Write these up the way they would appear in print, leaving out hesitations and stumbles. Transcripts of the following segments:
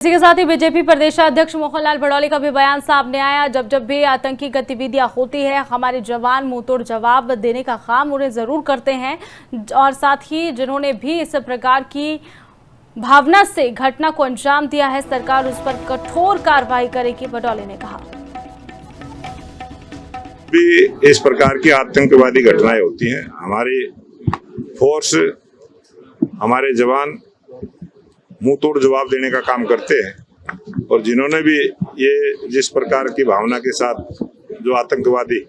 इसी के साथ ही बीजेपी प्रदेशाध्यक्ष मोहनलाल भड़ौली का भी बयान सामने आया। जब भी आतंकी गतिविधियां होती है, हमारे जवान मुंहतोड़ जवाब देने का काम उन्हें जरूर करते हैं और साथ ही जिन्होंने भी इस प्रकार की भावना से घटना को अंजाम दिया है, सरकार उस पर कठोर कार्रवाई करेगी, भड़ौली ने कहा। भी इस प्रकार की आतंकवादी घटनाएं होती हैं, हमारी फोर्स, हमारे जवान मुंह तोड़ जवाब देने का काम करते हैं और जिन्होंने भी ये जिस प्रकार की भावना के साथ जो आतंकवादी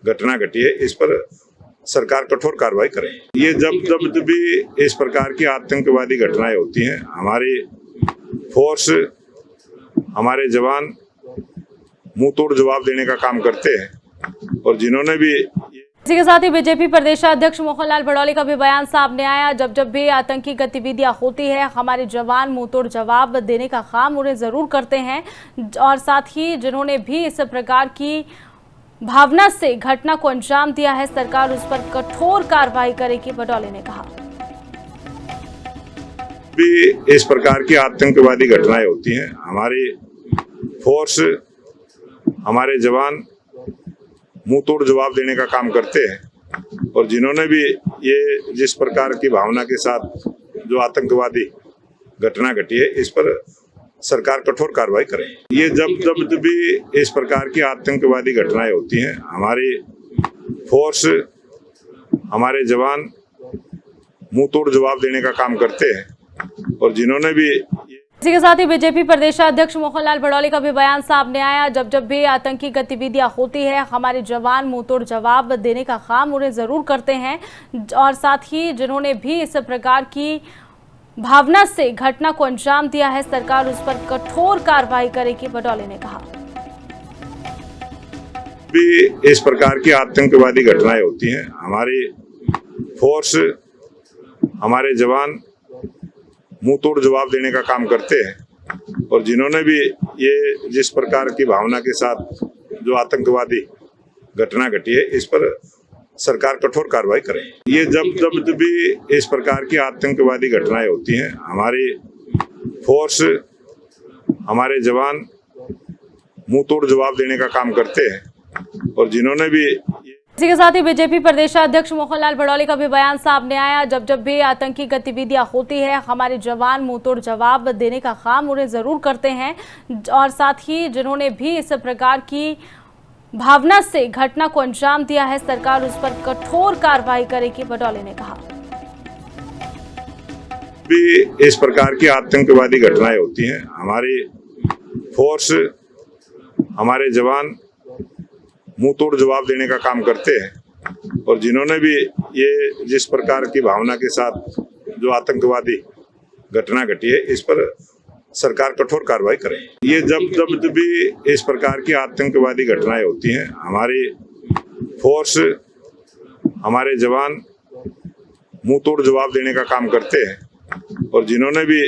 घटना घटी है, इस पर सरकार कठोर कार्रवाई करे। ये जब भी इस प्रकार की आतंकवादी घटनाएं होती हैं, हमारी फोर्स, हमारे जवान मुंह तोड़ जवाब देने का काम करते हैं और जिन्होंने भी इसी के साथ ही बीजेपी प्रदेशाध्यक्ष मोहनलाल भड़ौली का भी बयान सामने आया। जब भी आतंकी गतिविधियां होती है, हमारे जवान मुंहतोड़ जवाब देने का काम उन्हें जरूर करते हैं और साथ ही जिन्होंने भी इस प्रकार की भावना से घटना को अंजाम दिया है, सरकार उस पर कठोर कार्रवाई करेगी, भड़ौली ने कहा। भी इस प्रकार की आतंकवादी घटनाएं होती हैं, हमारी फोर्स, हमारे जवान मुंह तोड़ जवाब देने का काम करते हैं और जिन्होंने भी ये जिस प्रकार की भावना के साथ जो आतंकवादी घटना घटी है, इस पर सरकार कठोर कार्रवाई करे। ये जब भी इस प्रकार की आतंकवादी घटनाएं होती हैं, हमारी फोर्स, हमारे जवान मुंह तोड़ जवाब देने का काम करते हैं और जिन्होंने भी इसी के साथ ही बीजेपी प्रदेशाध्यक्ष मोहनलाल भड़ौली का भी बयान सामने आया। जब भी आतंकी गतिविधियां होती है, हमारे जवान मुंहतोड़ जवाब देने का काम उन्हें जरूर करते हैं और साथ ही जिन्होंने भी इस प्रकार की भावना से घटना को अंजाम दिया है, सरकार उस पर कठोर कार्रवाई करेगी, भड़ौली ने कहा। भी इस प्रकार की आतंकवादी घटनाएं होती हैं, हमारी फोर्स, हमारे जवान मुंह तोड़ जवाब देने का काम करते हैं और जिन्होंने भी ये जिस प्रकार की भावना के साथ जो आतंकवादी घटना घटी है, इस पर सरकार कठोर कार्रवाई करे। ये जब भी इस प्रकार की आतंकवादी घटनाएं होती हैं, हमारी फोर्स, हमारे जवान मुंह तोड़ जवाब देने का काम करते हैं और जिन्होंने भी इसी के साथ ही बीजेपी प्रदेशाध्यक्ष मोहनलाल भड़ौली का भी बयान सामने आया। जब भी आतंकी गतिविधियां होती है, हमारे जवान मुंहतोड़ जवाब देने का काम उन्हें जरूर करते हैं और साथ ही जिन्होंने भी इस प्रकार की भावना से घटना को अंजाम दिया है, सरकार उस पर कठोर कार्रवाई करेगी, भड़ौली ने कहा। भी इस प्रकार की आतंकवादी घटनाएं होती हैं, हमारी फोर्स, हमारे जवान मुंह तोड़ जवाब देने का काम करते हैं और जिन्होंने भी ये जिस प्रकार की भावना के साथ जो आतंकवादी घटना घटी है, इस पर सरकार कठोर कार्रवाई करे। ये जब भी इस प्रकार की आतंकवादी घटनाएं होती हैं, हमारी फोर्स, हमारे जवान मुंह तोड़ जवाब देने का काम करते हैं और जिन्होंने भी